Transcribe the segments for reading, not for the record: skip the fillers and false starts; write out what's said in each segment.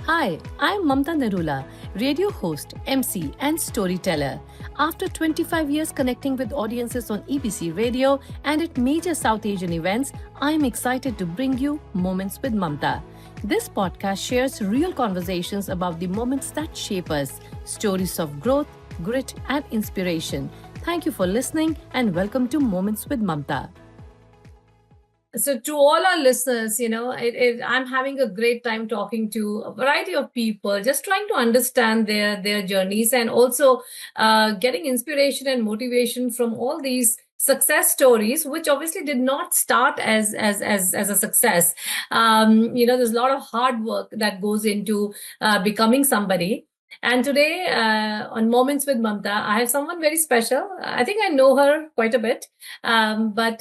Hi, I'm Mamta Narula, radio host, MC, and storyteller. After 25 years connecting with audiences on EBC radio and at major South Asian events, I'm excited to bring you Moments with Mamta. This podcast shares real conversations about the moments that shape us, stories of growth, grit, and inspiration. Thank you for listening and welcome to Moments with Mamta. So to all our listeners, I'm having a great time talking to a variety of people, just trying to understand their journeys and also getting inspiration and motivation from all these success stories, which obviously did not start as a success. There's a lot of hard work that goes into becoming somebody. And today, on Moments with Mamta, I have someone very special. I think I know her quite a bit, but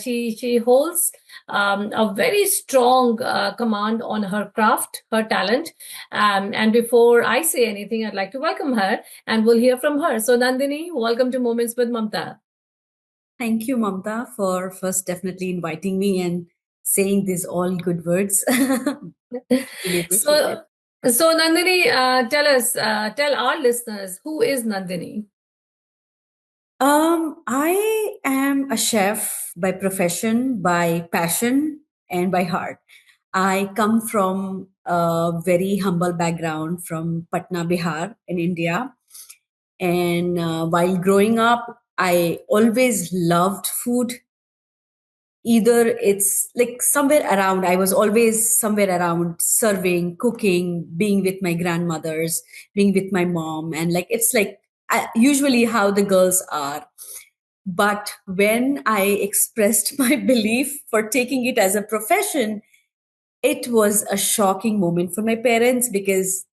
she holds a very strong command on her craft, her talent. And before I say anything, I'd like to welcome her, and we'll hear from her. So, Nandini, welcome to Moments with Mamta. Thank you, Mamta, for first definitely inviting me and saying these all good words. Really appreciate so, it. so Nandini, tell our listeners, who is Nandini? I am a chef by profession, by passion, and by heart. I come from a very humble background from Patna, Bihar, in India. And while growing up, I always loved food. Either it's like somewhere around, I was always somewhere around serving, cooking, being with my grandmothers, being with my mom, and like it's like usually how the girls are. But when I expressed my belief for taking it as a profession, it was a shocking moment for my parents because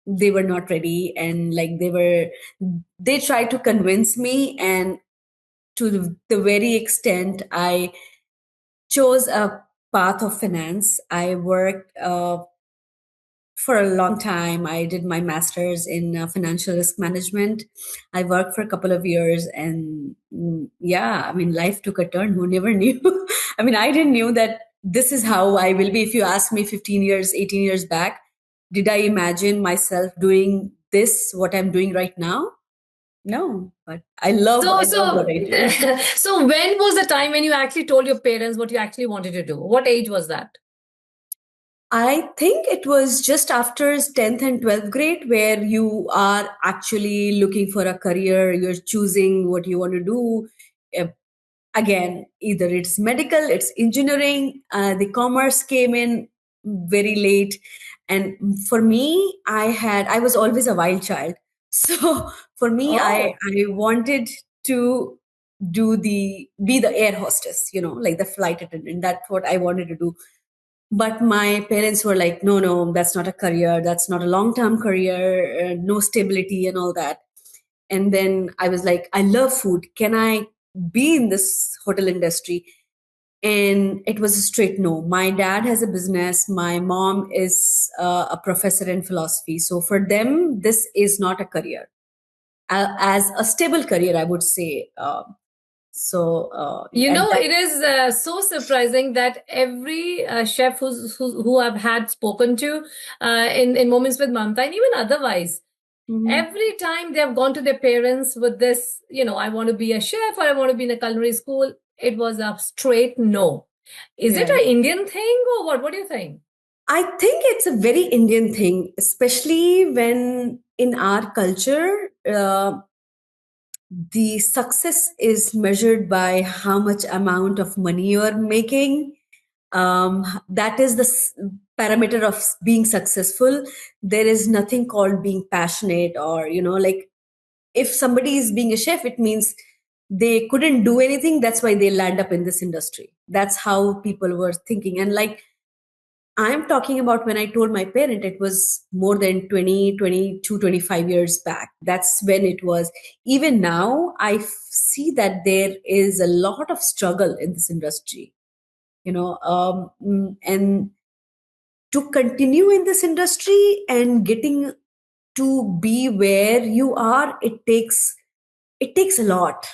they were not ready, and like they tried to convince me, and to the very extent I chose a path of finance. I worked for a long time. I did my master's in financial risk management. I worked for a couple of years, and yeah, I mean, life took a turn. Who never knew? I mean, I didn't knew that this is how I will be. If you ask me 15 years, 18 years back, did I imagine myself doing this, what I'm doing right now? No, but So, I love what so, I do. so when was the time when you actually told your parents what you actually wanted to do? What age was that? I think it was just after 10th and 12th grade where you are actually looking for a career, you're choosing what you want to do. Uh, Again, either it's medical, it's engineering, the commerce came in very late. And for me, I was always a wild child. So for me, Oh, I wanted to be the air hostess, like the flight attendant. That's what I wanted to do, but my parents were like, no, no, that's not a career, that's not a long term career, no stability and all that. And then I was like, I love food, can I be in this hotel industry? And it was a straight no. My dad has a business, my mom is a professor in philosophy, so for them this is not a career, as a stable career, I would say. At that. it is so surprising that every chef who I've had spoken to in Moments with Mamta, and even otherwise, Mhm. every time they have gone to their parents with this, I want to be a chef or I want to be in a culinary school, it was a straight no. Is it Yeah. an Indian thing or what? What do you think? I think it's a very Indian thing, especially when in our culture, the success is measured by how much amount of money you are making. That is the parameter of being successful. There is nothing called being passionate, or, like if somebody is being a chef, it means they couldn't do anything. That's why they land up in this industry. That's how people were thinking. And like, I'm talking about when I told my parent, it was more than 20, 22, 25 years back. That's when it was. Even now, see that there is a lot of struggle in this industry, and to continue in this industry and getting to be where you are, it takes a lot.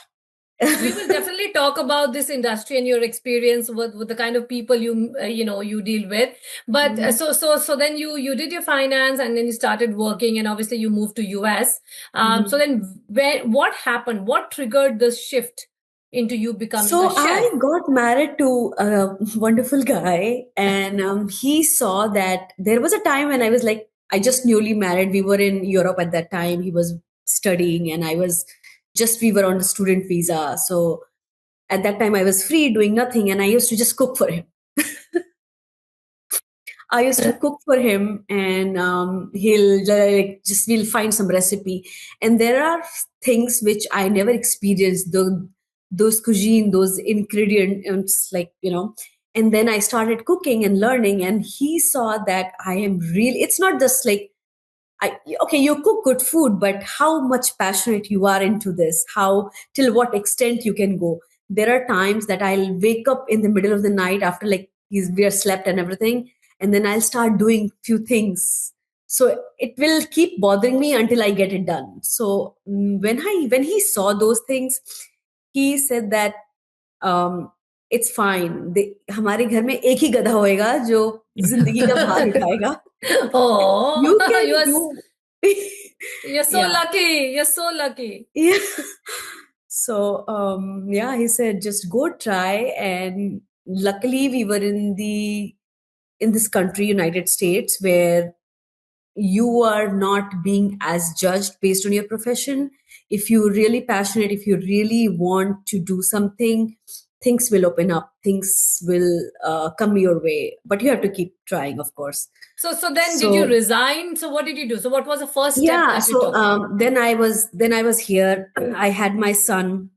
We will definitely talk about this industry and your experience with the kind of people you deal with. But Mhm. so then you did your finance and then you started working and obviously you moved to US. So Mhm. then what happened? What triggered this shift into you becoming a So I chef? got married to a wonderful guy, and he saw that there was a time when I was like, I just newly married. We were in Europe at that time. He was studying, and I was just, we were on the student visa. So at that time, I was free doing nothing, and I used to just cook for him. I used to cook for him, and he'll like just we'll find some recipe. And there are things which I never experienced. Those cuisine, those ingredients, like And then I started cooking and learning, and he saw that I am really. It's not just like okay, you cook good food, but how much passionate you are into this, how till what extent you can go. There are times that I'll wake up in the middle of the night after like we are slept and everything, and then I'll start doing few things. So it will keep bothering me until I get it done. So when he saw those things, he said that um, it's fine. हमारे घर में एक ही गधा होएगा जो जिंदगी का भार उठाएगा. You Oh, can do. you're so Yeah. lucky. You're so lucky. Yeah. So yeah, he said just go try, and luckily we were in this country, United States, where you are not being as judged based on your profession. If you're really passionate, if you really want to do something, things will open up, things will come your way, but you have to keep trying, of course. So then did you So resign? So what did you do? So what was the first step yeah, that you so took? then I was here. I had my son,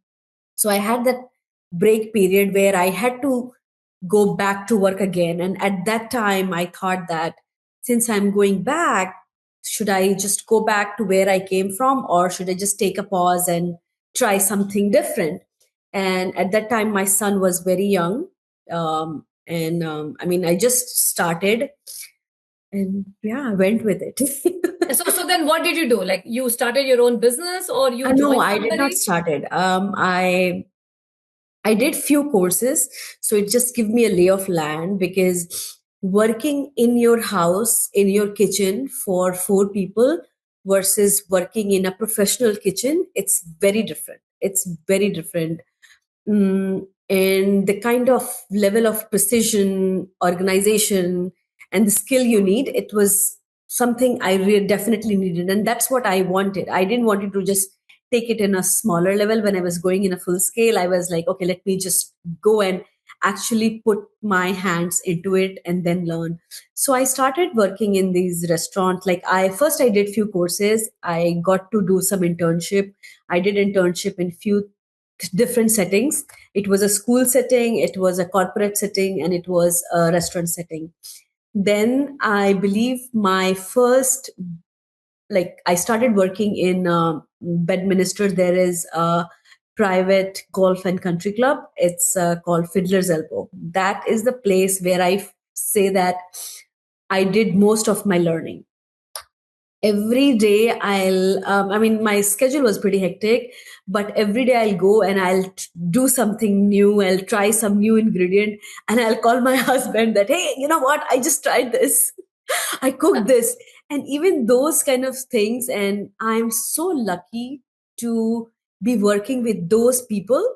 so I had that break period where I had to go back to work again. And at that time, I thought that since I'm going back, should I just go back to where I came from, or should I just take a pause and try something different? And at that time, my son was very young. And I mean, I just started, and yeah, I went with it. So then what did you do? Like you started your own business or you No, joined I did not somebody? started. I did few courses, so it just give me a lay of land, because working in your house, in your kitchen for four people versus working in a professional kitchen, it's very different. It's very different. And the kind of level of precision, organization, and the skill you need, it was something I definitely needed. And that's what I wanted. I didn't want it to just take it in a smaller level. When I was going in a full scale, I was like, okay, let me just go and actually put my hands into it and then learn. So I started working in these restaurants. Like I did few courses. I got to do some internship. I did internship in few different settings. It was a school setting, it was a corporate setting, and it was a restaurant setting. Then I believe my first, like I started working in Bedminster. There is a private golf and country club. It's called Fiddler's Elbow. That is the place where I say that I did most of my learning. Every day I mean, my schedule was pretty hectic, but every day I'll go and I'll do something new. I'll try some new ingredient, and I'll call my husband that, hey, you know what, I just tried this. I cooked this. And even those kind of things. And I'm so lucky to be working with those people.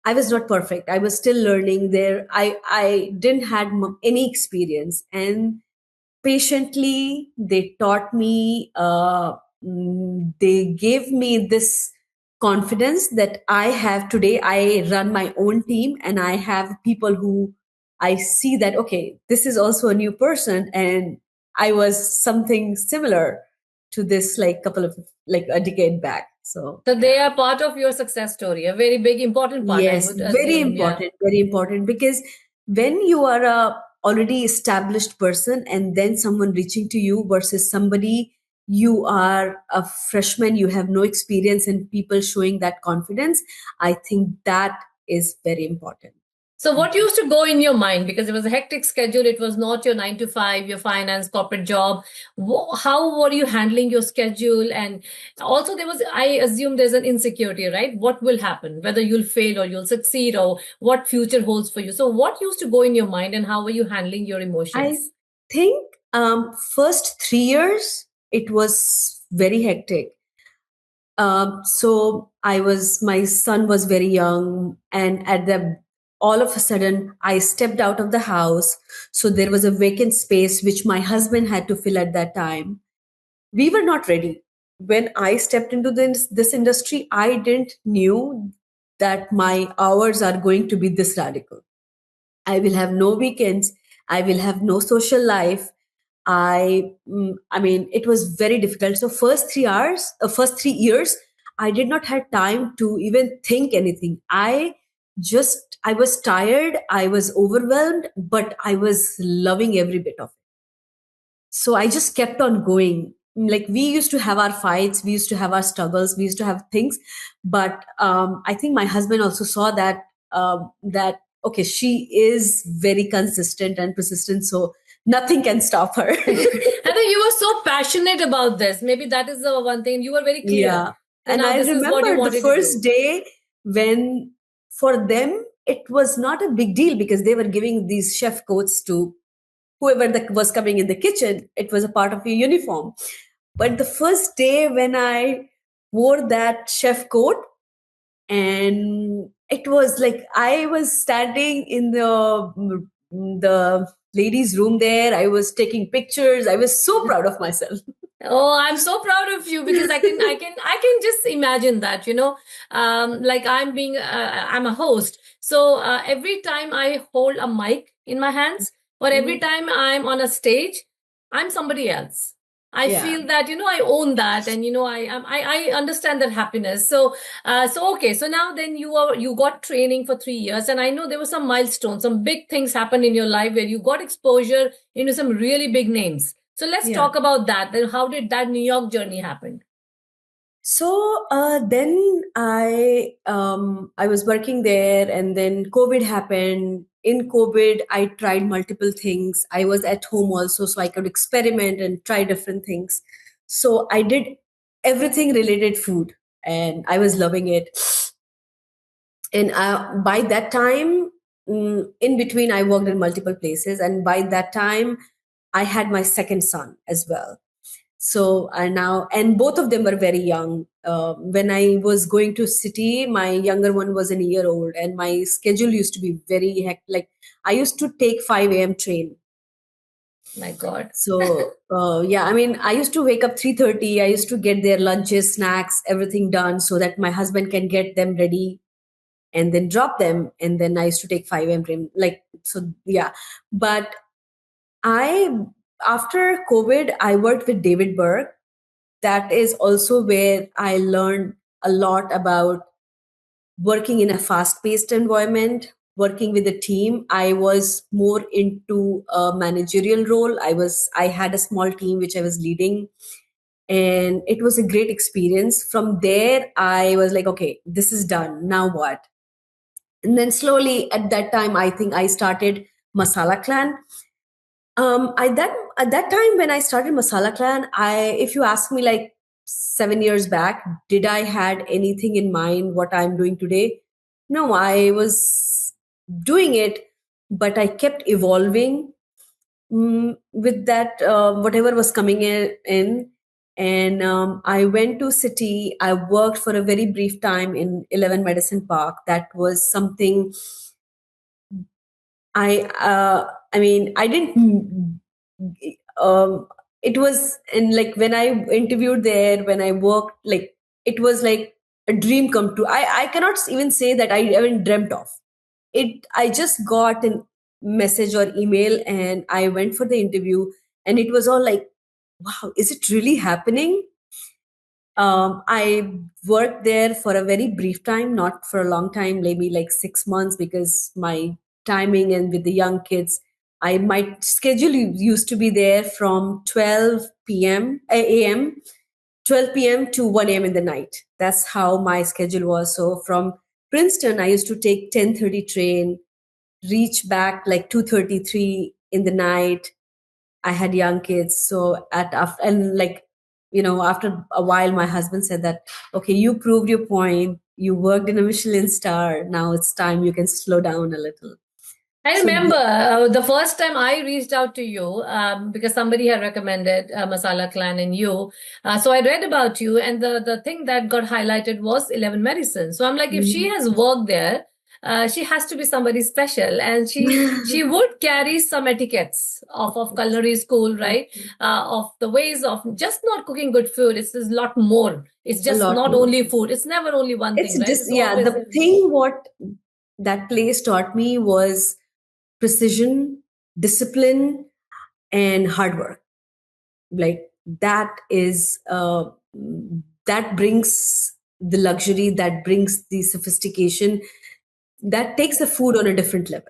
I was not perfect, I was still learning there. I didn't had any experience, and patiently they taught me, they gave me this confidence that I have today. I run my own team, and I have people who I see that, okay, this is also a new person, and I was something similar to this, like couple of, like a decade back. So So yeah. they are part of your success story, a very big important part, I Yes, would assume. Yeah. very important, because when you are a already established person and then someone reaching to you versus somebody, you are a freshman, you have no experience, and people showing that confidence, I think that is very important. So, what used to go in your mind? Because it was a hectic schedule, it was not your 9 to 5, your finance, corporate job. How were you handling your schedule? And also, there was, I assume, there's an insecurity, right? What will happen, whether you'll fail or you'll succeed, or what future holds for you. So, what used to go in your mind, and how were you handling your I emotions? think first 3 years it was very hectic. So my son was very young, and all of a sudden, I stepped out of the house. So there was a vacant space which my husband had to fill at that time. We were not ready. When I stepped into this industry, I didn't knew that my hours are going to be this radical. I will have no weekends. I will have no social life. I mean, it was very difficult. So first 3 years, I did not have time to even think anything. I was tired. I was overwhelmed, but I was loving every bit of it. So I just kept on going. Like, we used to have our fights, we used to have our struggles, we used to have things, but I think my husband also saw that okay, she is very consistent and persistent, so nothing can stop her. I think you were so passionate about this. Maybe that is the one thing. You were very clear. Yeah. So And now I this is what you remember the wanted to do. first day when, for them, it was not a big deal because they were giving these chef coats to whoever was coming in the kitchen. It was a part of your uniform. But the first day when I wore that chef coat, and it was like I was standing in the ladies' room there. I was taking pictures. I was so proud of myself. Oh, I'm so proud of you because I can just imagine that, like I'm a host. So every time I hold a mic in my hands, or every Mhm. time I'm on a stage, I'm somebody else. I Yeah. feel that, I own that, and I understand that happiness. So okay, so now then you got training for 3 years, and I know there were some milestones, some big things happened in your life where you got exposure into some really big names. So let's Yeah. talk about that. Then how did that New York journey happen? So then I was working there, and then COVID happened. In COVID, I tried multiple things. I was at home also, so I could experiment and try different things. So I did everything related food, and I was loving it. And by that time, in between, I worked in multiple places, and by that time, I had my second son as well. So I now, and both of them were very young. When I was going to city, my younger one was a year old, and my schedule used to be very like I used to take 5 a.m. train. My God. So yeah, I mean, I used to wake up 3:30. I used to get their lunches, snacks, everything done so that my husband can get them ready and then drop them. And then I used to take 5 a.m. train. Like, so yeah. But I after COVID, I worked with David Berg. That is also where I learned a lot about working in a fast paced environment, working with a team. I was more into a managerial role. I had a small team which I was leading, and it was a great experience. From there, I was like, okay, this is done. Now what? And then slowly at that time, I think I started Masala Clan. At that time when I started Masala Clan, if you ask me like 7 years back, did I had anything in mind what I'm doing today? No, I was doing it, but I kept evolving with that whatever was coming in. And I went to city. I worked for a very brief time in 11 Medicine Park. That was something I mean, I didn't. It was in like when I interviewed there, when I worked, like it was like a dream come true. I cannot even say that I haven't dreamt of it. I just got a message or email, and I went for the interview, and it was all like, wow, is it really happening? I worked there for a very brief time, not for a long time, maybe like 6 months, because my timing and with the young kids, my schedule used to be there from 12 p.m. a.m. 12 p.m. to 1 a.m. in the night. That's how my schedule was. So from Princeton, I used to take 10:30 train. reach back like 2:33 in the night. I had young kids, so at after and like after a while, my husband said that, okay, you proved your point. You worked in a Michelin star. Now it's time you can slow down a little. I So remember the first time I reached out to you because somebody had recommended Masala Clan and you. So I read about you, and the thing that got highlighted was 11 Medicine. So I'm like, if she has worked there, she has to be somebody special, and she would carry some etiquettes of culinary school, right? Of the ways of just not cooking good food. It's a lot more. It's a just lot not more. only food. It's never only one thing, It's right? just It's yeah. always. The thing what that place taught me was precision, discipline, and hard work. Like that brings the luxury, that brings the sophistication, that takes the food on a different level.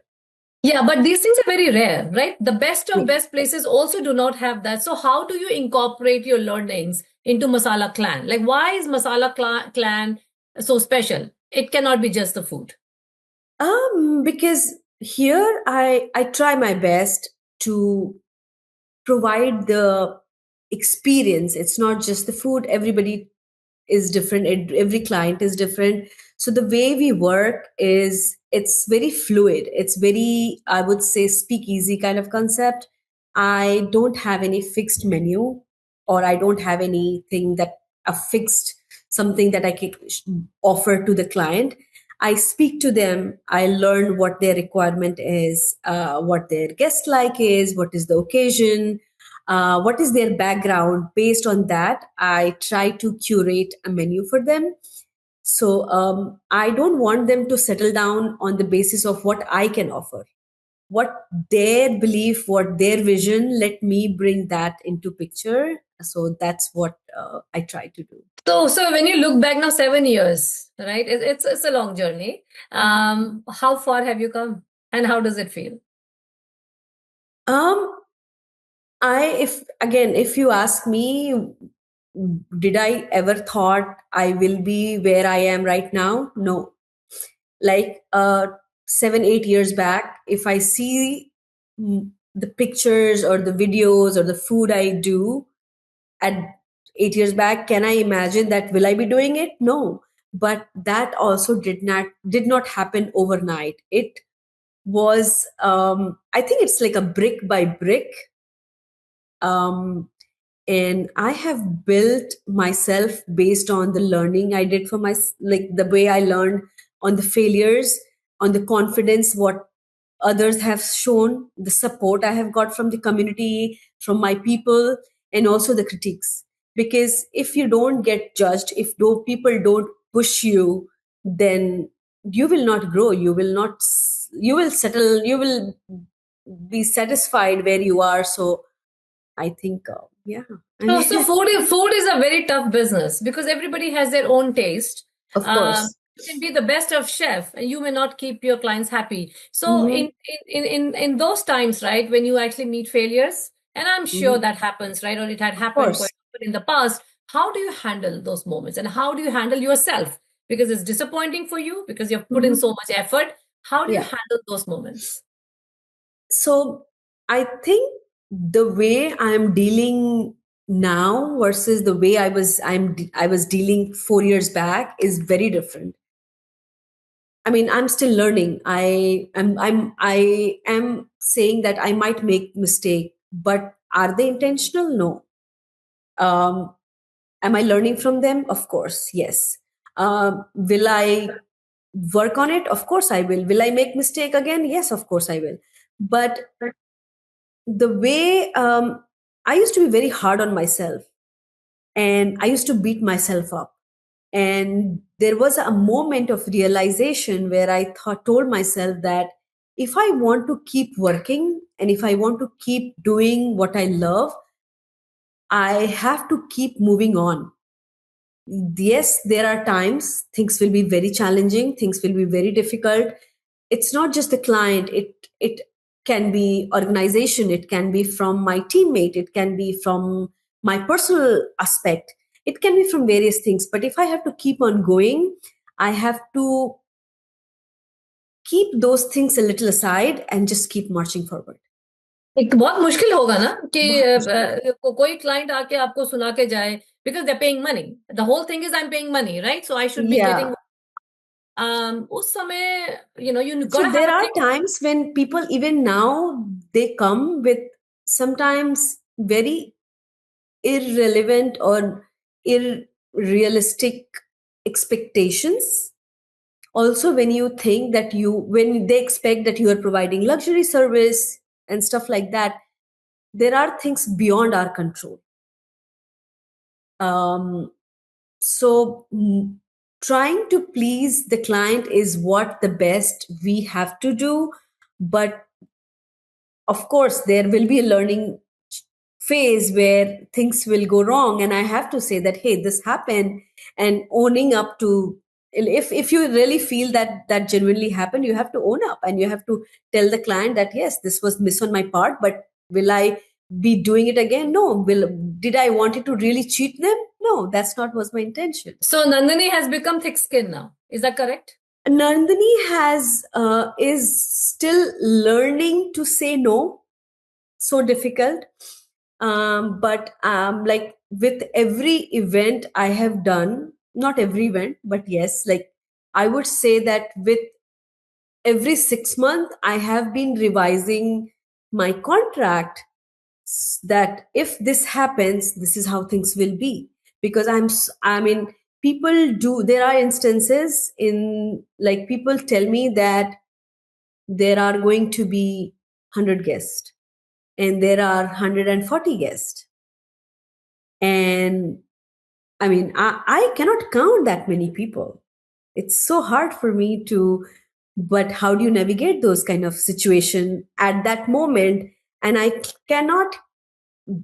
Yeah, but these things are very rare, right? The best Yeah. of best places also do not have that. So, how do you incorporate your learnings into Masala Clan? Like, why is Clan so special? It cannot be just the food. Because here I try my best to provide the experience. It's not just the food. Everybody is different. Every client is different. So the way we work is it's very fluid. It's very, I would say, speakeasy kind of concept. I don't have any fixed menu, or I don't have anything that a fixed something that I can offer to the client. I speak to them. I learn what their requirement is, what their guest like is, what is the occasion, what is their background. Based on that, I try to curate a menu for them. So I don't want them to settle down on the basis of what I can offer, what their belief, what their vision. Let me bring that into picture. So that's what I try to do. So when you look back now, 7 years, right? It's a long journey. How far have you come, and how does it feel? um if you ask me, did I ever thought I will be where I am right now? No. Like 7 8 years back, if I see the pictures or the videos or the food I do at 8 years back, can I imagine that will I be doing it? No. But that also did not happen overnight. It was I think it's like a brick by brick. Um, and I have built myself based on the learning I did for my, like the way I learned, on the failures, on the confidence what others have shown, the support I have got from the community, from my people, and also the critiques. Because if you don't get judged, if people don't push you, then you will not grow. You will not. You will settle. You will be satisfied where you are. So I think, yeah. I So mean, food is a very tough business because everybody has their own taste. of course. You can be the best of chef, and you may not keep your clients happy. So Hmm. in those times, right, when you actually meet failures, and I'm sure Hmm. that happens, right, or it had Of happened quite course. often in the past. How do you handle those moments, and how do you handle yourself? Because it's disappointing for you because you've put in Hmm. so much effort. How do you Yeah. handle those moments? So I think the way I'm dealing now versus the way I was dealing 4 years back is very different. I mean, I'm still learning. I am saying that I might make mistake, but are they intentional? No. Um, am I learning from them? Of course, yes. Will I work on it? Of course I will I make mistake again? Yes, of course I will. But the way I used to be very hard on myself, and I used to beat myself up. And there was a moment of realization where I told myself that if I want to keep working and if I want to keep doing what I love, I have to keep moving on. Yes, there are times things will be very challenging, things will be very difficult. It's not just the client, it can be organization, it can be from my teammate, it can be from my personal aspect, it can be from various things. But if I have to keep on going, I have to keep those things a little aside and just keep marching forward. एक बहुत मुश्किल होगा ना कि बहुत मुश्किल। कोई client आके आपको सुना के जाए, because they're paying money. The whole thing is I'm paying money, right? So I should be Yeah. getting उस समय, you So gotta have there a are thick. times when people, even now, they come with sometimes very irrelevant or irrealistic expectations. Also, when you think that when they expect that you are providing luxury service and stuff like that, there are things beyond our control. Um, so, trying to please the client is what the best we have to do. But of course, there will be a learning phase where things will go wrong. And I have to say that, hey, this happened, and owning up to, if you really feel that that genuinely happened, you have to own up and you have to tell the client that, yes, this was miss on my part, but will I be doing it again? No. Did I want it to really cheat them? No, that's not was my intention. So Nandini has become thick skin now. Is that correct? Nandini is still learning to say no. So difficult. But like with every event I have done, not every event, but yes, like I would say that with every 6 months, I have been revising my contract, that if this happens, this is how things will be. Because I mean, people do, there are instances in, like, people tell me that there are going to be 100 guests and there are 140 guests. And I mean, I cannot count that many people. It's so hard for me to, but how do you navigate those kind of situation at that moment? And I cannot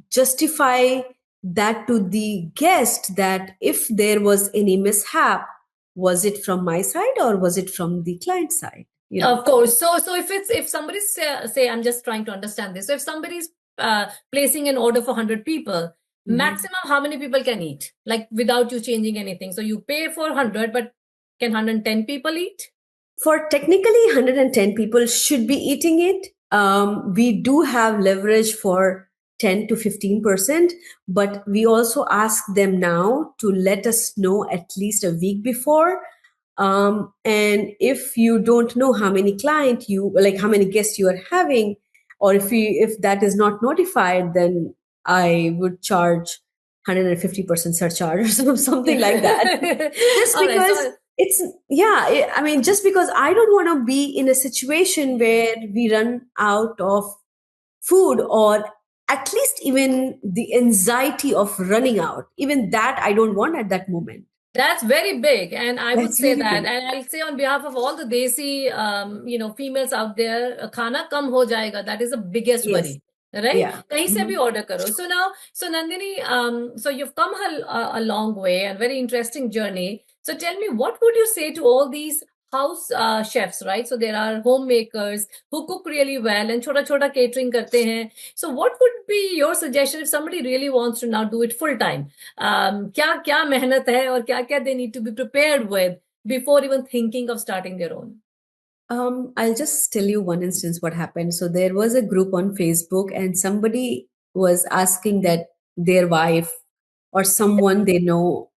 justify that to the guest, that if there was any mishap, was it from my side or was it from the client side? Of course. So if somebody's say, I'm just trying to understand this. So if somebody's placing an order for 100 people, maximum how many people can eat? Like without you changing anything. So you pay for 100, but can 110 people eat? For technically 110 people should be eating it. We do have leverage for 10 to 15%, but we also ask them now to let us know at least a week before. And if you don't know how many client you, like how many guests you are having, or if that is not notified, then I would charge 150% surcharge or something like that. Just All right. because So it's, yeah, I mean, just because I don't want to be in a situation where we run out of food, or at least even the anxiety of running out, even that I don't want at that moment. that's very big, and I would That's say very that, big. and I'll say on behalf of all the desi, females out there, khana kam ho jayega. That is the biggest Yes. worry, right? Yeah. Kahin se bhi order karo. So now, so Nandini, so you've come a long way and very interesting journey. So tell me, what would you say to all these house chefs, right? So there are homemakers who cook really well and chota chota catering karte hain. So what would be your suggestion if somebody really wants to now do it full time? क्या क्या मेहनत है और क्या क्या they need to be prepared with before even thinking of starting their own? I'll just tell you one instance what happened. So there was a group on Facebook, and somebody was asking that their wife or someone they know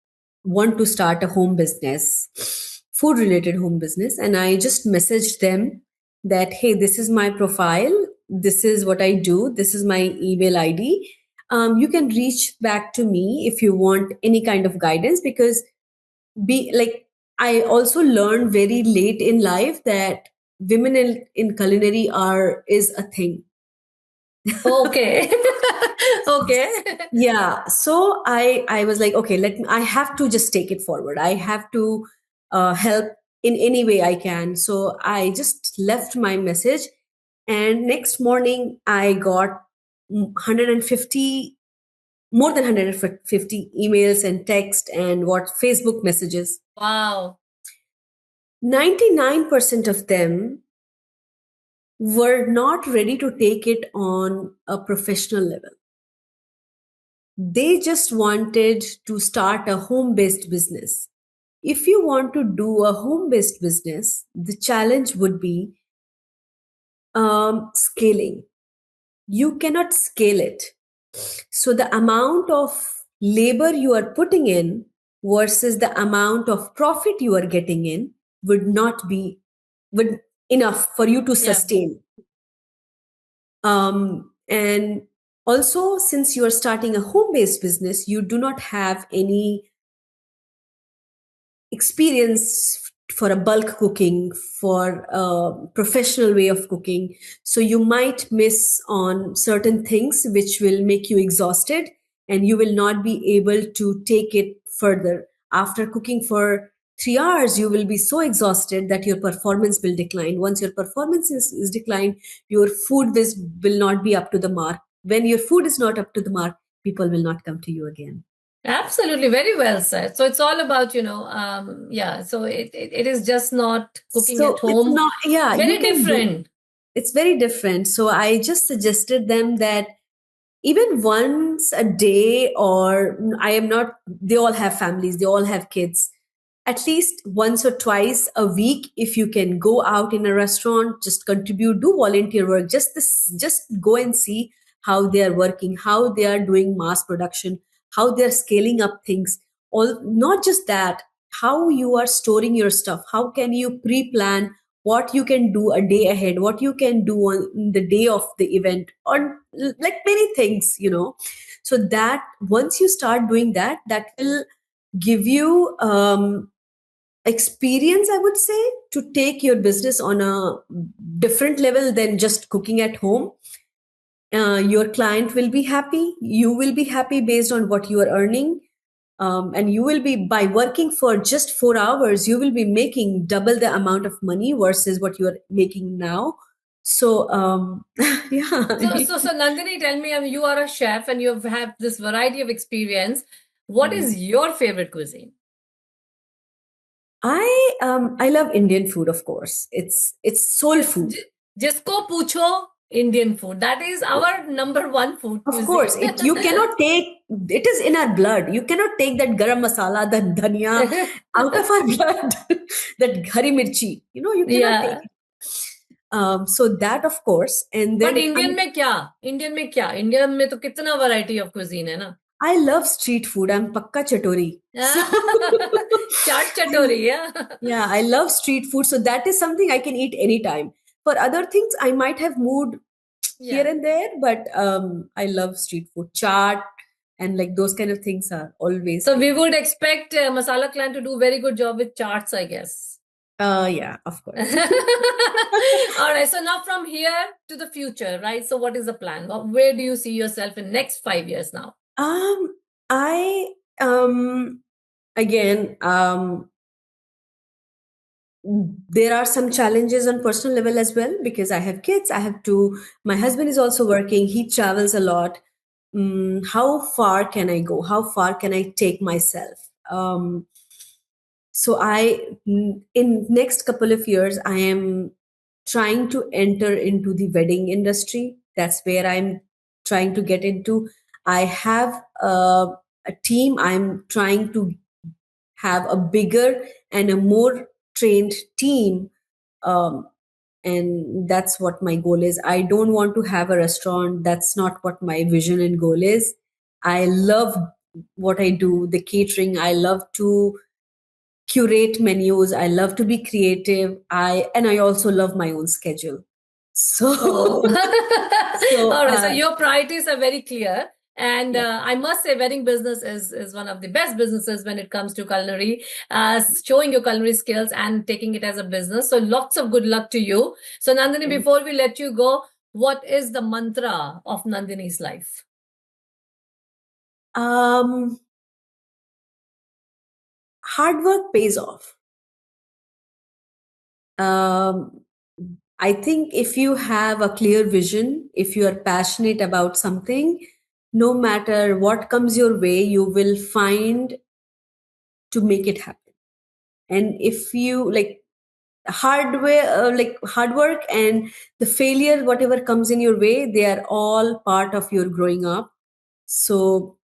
want to start a home business, food related home business. And I just messaged them that, hey, this is my profile, this is what I do, this is my email ID. You can reach back to me if you want any kind of guidance, because be like, I also learned very late in life that women in culinary are is a thing. Okay. Okay. Yeah, so I was like, okay, I have to just take it forward, I have to help in any way I can. So I just left my message, and next morning I got 150, more than 150 emails and text and what Facebook messages. Wow. 99% of them were not ready to take it on a professional level. They just wanted to start a home based business. if you want to do a home-based business, the challenge would be scaling. You cannot scale it. So the amount of labor you are putting in versus the amount of profit you are getting in would not be would enough for you to Yeah. sustain. And also, since you are starting a home-based business, you do not have any experience for a bulk cooking, for a professional way of cooking. So you might miss on certain things which will make you exhausted, and you will not be able to take it further. After cooking for 3 hours, you will be so exhausted that your performance will decline. Once your performance is declined, your food will not be up to the mark. When your food is not up to the mark, people will not come to you again. Absolutely, very well said. So it's all about, yeah. So it is just not cooking So at it's home. not, yeah, you Very can do, different. it's very different. So I just suggested them that even once a day, or I am not, they all have families, they all have kids. At least once or twice a week, if you can go out in a restaurant, just contribute, do volunteer work, just go and see how they are working, how they are doing mass production, how they are scaling up things. All, not just that, how you are storing your stuff, how can you pre-plan what you can do a day ahead, what you can do on the day of the event, or like many things, so that once you start doing that, that will give you experience, I would say, to take your business on a different level than just cooking at home. Your client will be happy, you will be happy based on what you are earning, and you will be, by working for just 4 hours, you will be making double the amount of money versus what you are making now. So yeah. So Nandini, tell me, you are a chef and you have this variety of experience. What is your favorite cuisine? I love Indian food, of course. It's soul food. जिसको पूछो Indian food. That is our number one food Of course, cuisine. you cannot take, it is in our blood. You cannot take that garam masala, that dhania out of our blood, that hari mirchi. You cannot take Yeah. it. So that, of course, and But then Indian में क्या? Indian में क्या? Indian में तो कितना variety of cuisine है ना? I love street food. I'm pakka chatori. So Chaat chatori, yeah. yeah, I love street food. So that is something I can eat anytime. For other things, I might have mood here Yeah. and there, but I love street food. Chaat and like those kind of things are always So good. we would expect Masala Clan to do very good job with charts, I guess. Yeah, of course. All right. So now from here to the future, right? So what is the plan? Where do you see yourself in next 5 years now? I again there are some challenges on personal level as well, because I have kids. I have to. My husband is also working. He travels a lot. How far can I go? How far can I take myself? So in next couple of years, I am trying to enter into the wedding industry. That's where I'm trying to get into. I have a team. I'm trying to have a bigger and a more trained team. Um, and that's what my goal is. I don't want to have a restaurant. That's not what my vision and goal is. I love what I do, the catering. I love to curate menus. I love to be creative. I also love my own schedule. So Oh. so All right. So your priorities are very clear. And yeah. I must say, wedding business is one of the best businesses when it comes to culinary, showing your culinary skills and taking it as a business. So lots of good luck to you. So Nandini, before we let you go, what is the mantra of Nandini's life? Hard work pays off. I think if you have a clear vision, if you are passionate about something, no matter what comes your way, you will find to make it happen. And if you like hard work and the failure, whatever comes in your way, they are all part of your growing up. So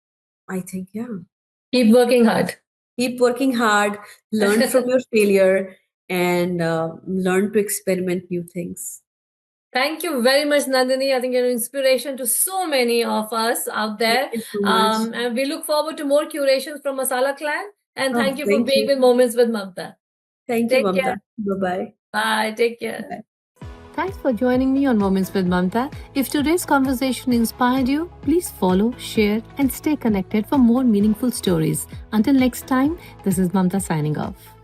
I think, yeah. Keep working hard. Keep working hard, learn from your failure, and learn to experiment new things. Thank you very much, Nandini. I think you're an inspiration to so many of us out Thank there. you so much. And we look forward to more curations from Masala Clan. And Oh, thank you for thank being you. with Moments with Mamta. Thank you, Take care. Mamta. Bye-bye. Bye. Take care. Bye. Thanks for joining me on Moments with Mamta. If today's conversation inspired you, please follow, share, and stay connected for more meaningful stories. Until next time, this is Mamta signing off.